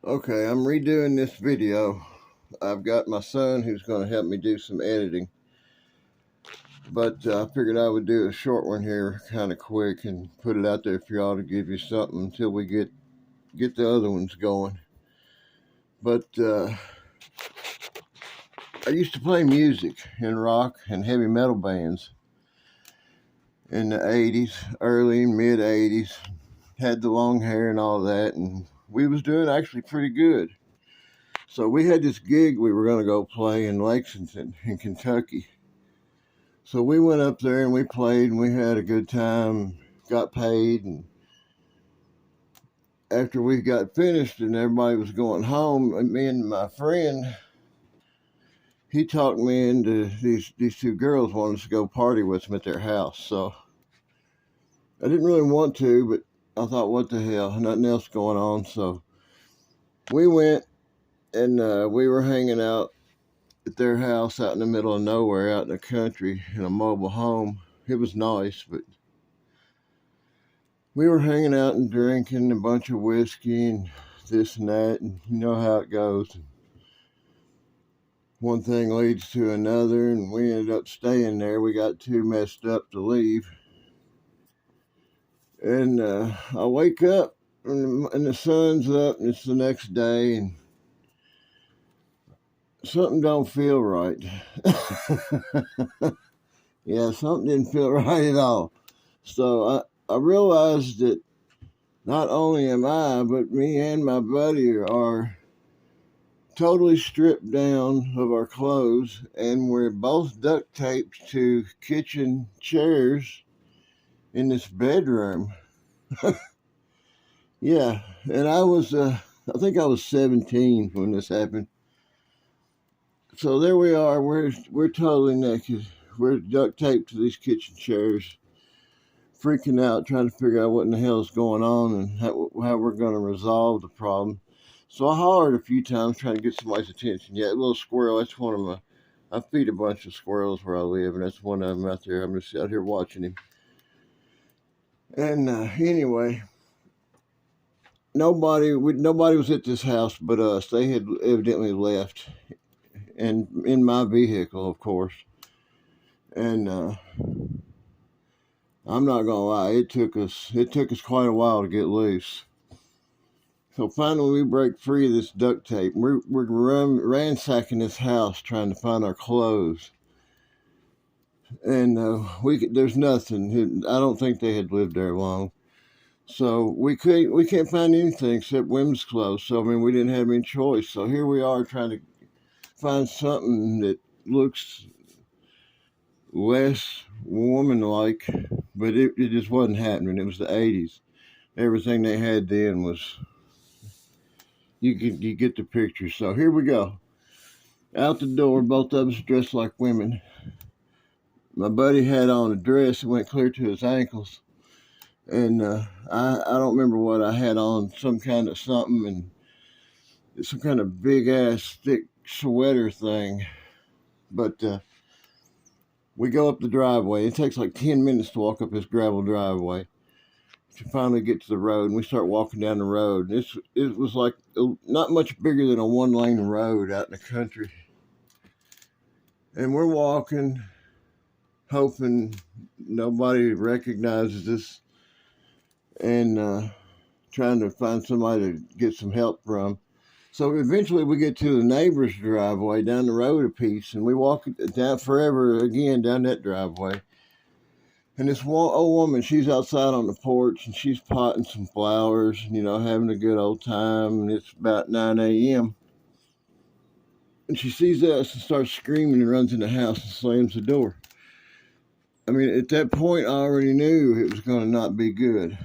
Okay, I'm redoing this video. I've got my son who's going to help me do some editing, but I figured I would do a short one here, kind of quick, and put it out there for y'all to give you something until we get the other ones going. But I used to play music in rock and heavy metal bands in the '80s, early and mid '80s. Had the long hair and all that, and we was doing actually pretty good. So we had this gig we were going to go play in Lexington in Kentucky. So we went up there and we played and we had a good time, got paid. And after we got finished and everybody was going home, me and my friend, he talked me into these two girls wanted us to go party with them at their house. So I didn't really want to, but I thought, what the hell, nothing else going on. So we went and we were hanging out at their house out in the middle of nowhere, out in the country, in a mobile home. It was nice, but we were hanging out and drinking a bunch of whiskey and this and that, and you know how it goes. One thing leads to another, and we ended up staying there. We got too messed up to leave. And I wake up, and the sun's up, and it's the next day, and something don't feel right. Yeah, something didn't feel right at all. So I realized that not only am I, but me and my buddy are totally stripped down of our clothes, and we're both duct taped to kitchen chairs in this bedroom. Yeah, and I think I was 17 when this happened. So there we are. We're totally naked. We're duct taped to these kitchen chairs, freaking out, trying to figure out what in the hell is going on and how we're going to resolve the problem. So I hollered a few times trying to get somebody's attention. Yeah, a little squirrel, that's one of my, I feed a bunch of squirrels where I live, and that's one of them out there. I'm just out here watching him. And anyway, nobody was at this house but us. They had evidently left, and in my vehicle, of course. And I'm not gonna lie, it took us quite a while to get loose. So finally, we break free of this duct tape. We're ransacking this house trying to find our clothes, and there's nothing. I don't think they had lived there long, so we can't find anything except women's clothes. So I mean, we didn't have any choice. So here we are trying to find something that looks less woman-like, but it just wasn't happening. It was the '80s. Everything they had then was you get the picture. So here we go. Out the door, both of us dressed like women. My buddy had on a dress that went clear to his ankles, and I don't remember what I had on. Some kind of something, and some kind of big ass thick sweater thing. But we go up the driveway. It takes like 10 minutes to walk up this gravel driveway to finally get to the road, and we start walking down the road. It was like not much bigger than a one-lane road out in the country, and we're walking, hoping nobody recognizes us, and trying to find somebody to get some help from. So eventually we get to the neighbor's driveway down the road a piece, and we walk down forever again down that driveway. And this old woman, she's outside on the porch, and she's potting some flowers, having a good old time. And it's about 9 a.m. And she sees us and starts screaming and runs in the house and slams the door. I mean, at that point, I already knew it was going to not be good.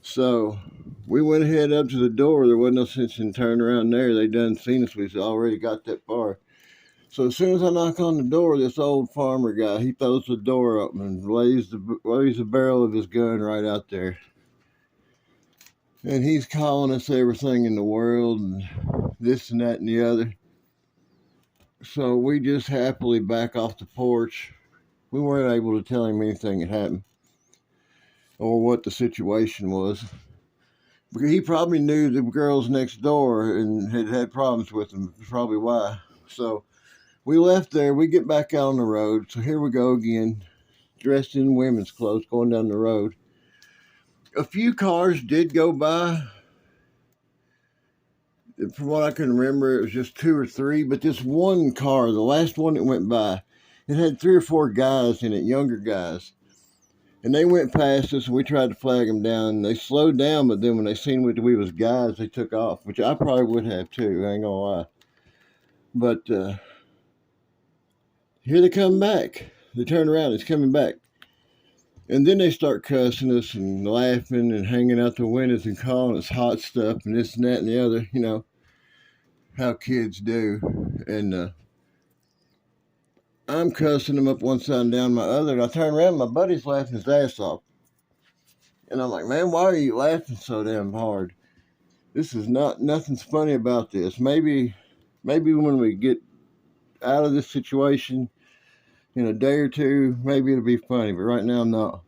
So we went ahead up to the door. There wasn't no sense in turning around there. They done seen us. We already got that far. So as soon as I knock on the door, this old farmer guy, he throws the door open and lays the barrel of his gun right out there. And he's calling us everything in the world and this and that and the other. So we just happily back off the porch. We weren't able to tell him anything had happened or what the situation was. He probably knew the girls next door and had had problems with them. That's probably why. So we left there. We get back out on the road. So here we go again, dressed in women's clothes, going down the road. A few cars did go by. From what I can remember, it was just two or three. But this one car, the last one that went by, it had 3 or 4 guys in it, younger guys. And they went past us, and we tried to flag them down. They slowed down, but then when they seen we was guys, they took off, which I probably would have too. I ain't gonna lie. But here they come back. They turn around. It's coming back. And then they start cussing us and laughing and hanging out the windows and calling us hot stuff and this and that and the other. You know how kids do. And I'm cussing them up one side and down my other. And I turn around, my buddy's laughing his ass off. And I'm like, man, why are you laughing so damn hard? This is nothing's funny about this. Maybe when we get out of this situation in a day or two, maybe it'll be funny, but right now, no.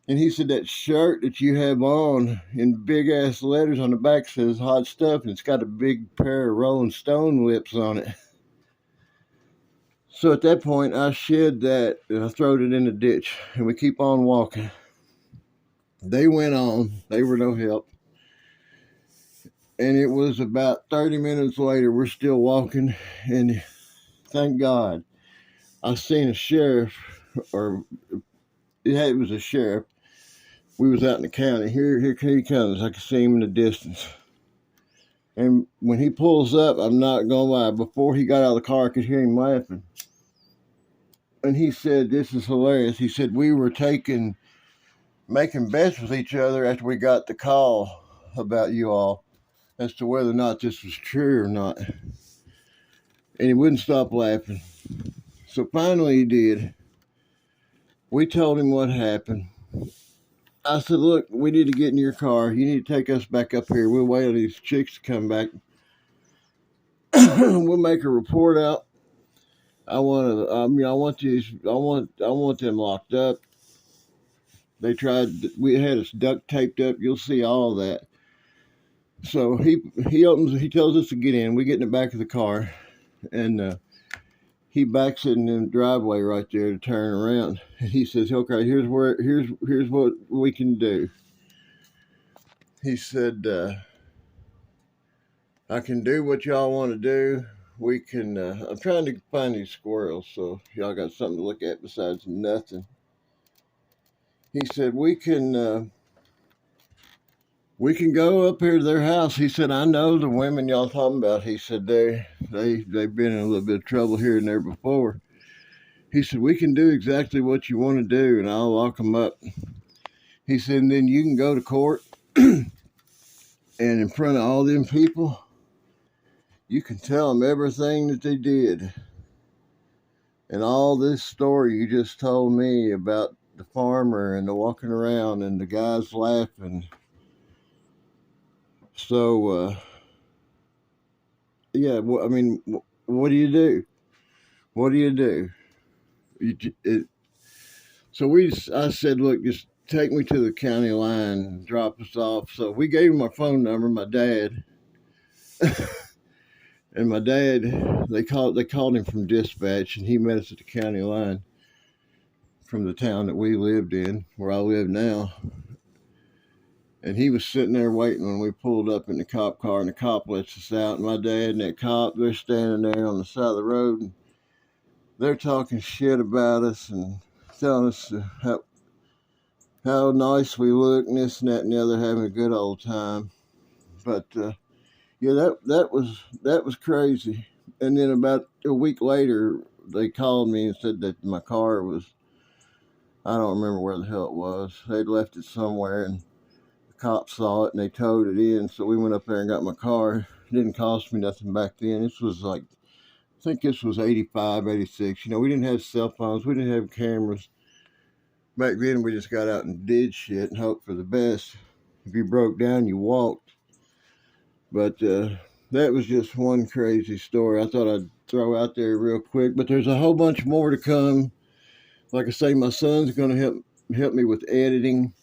And he said that shirt that you have on in big ass letters on the back says hot stuff, and it's got a big pair of Rolling Stone lips on it. So at that point, I shed that and I throwed it in the ditch, and we keep on walking. They went on. They were no help. And it was about 30 minutes later, we're still walking, and thank God, I seen a sheriff, or it was a sheriff. We was out in the county. Here he comes. I can see him in the distance. And when he pulls up, I'm not gonna lie, before he got out of the car, I could hear him laughing. And he said, this is hilarious. He said, we were making bets with each other after we got the call about you all, as to whether or not this was true or not. And he wouldn't stop laughing. So finally he did. We told him what happened. I said, look, we need to get in your car. You need to take us back up here. We'll wait on these chicks to come back. We'll make a report out. I want them locked up. We had us duct taped up. You'll see all that. So he tells us to get in. We get in the back of the car, and he backs it in the driveway right there to turn around. He says, okay, here's what we can do. He said, I can do what y'all want to do. We can, I'm trying to find these squirrels, so y'all got something to look at besides nothing. He said, we can go up here to their house. He said, I know the women y'all talking about. He said, they've been in a little bit of trouble here and there before. He said, we can do exactly what you want to do, and I'll lock them up. He said, and then you can go to court, and in front of all them people, you can tell them everything that they did. And all this story you just told me about the farmer and the walking around and the guys laughing. So, yeah, I mean, what do you do? What do you do? I said, look, just take me to the county line and drop us off. So we gave him my phone number, my dad. And my dad, they called him from dispatch, and he met us at the county line from the town that we lived in, where I live now. And he was sitting there waiting when we pulled up in the cop car, and the cop lets us out. And my dad and that cop, they're standing there on the side of the road, and they're talking shit about us and telling us how nice we look and this and that and the other, having a good old time. But yeah, that was crazy. And then about a week later, they called me and said that my car was, I don't remember where the hell it was. They'd left it somewhere, and the cops saw it and they towed it in. So we went up there and got my car. It didn't cost me nothing back then. This was like, I think this was 85, 86. You know, we didn't have cell phones. We didn't have cameras. Back then, we just got out and did shit and hoped for the best. If you broke down, you walked. But that was just one crazy story I thought I'd throw out there real quick. But there's a whole bunch more to come. Like I say, my son's going to help me with editing.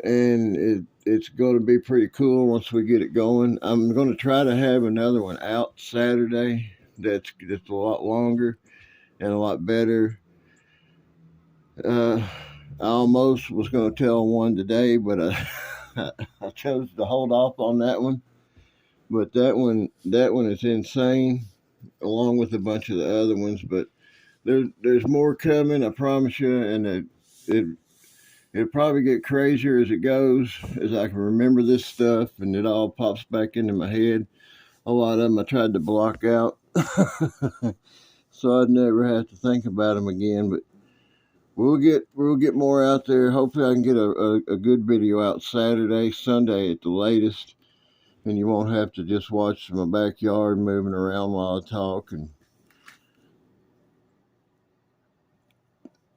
and it's going to be pretty cool once we get it going. I'm going to try to have another one out Saturday that's a lot longer and a lot better. I almost was going to tell one today, but I chose to hold off on that one. But that one is insane, along with a bunch of the other ones. But there's more coming, I promise you, and it'll probably get crazier as it goes, as I can remember this stuff, and it all pops back into my head. A lot of them I tried to block out, so I'd never have to think about them again. But we'll get more out there. Hopefully, I can get a good video out Saturday, Sunday at the latest, and you won't have to just watch my backyard moving around while I talk.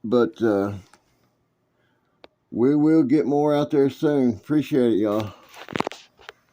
But we will get more out there soon. Appreciate it, y'all.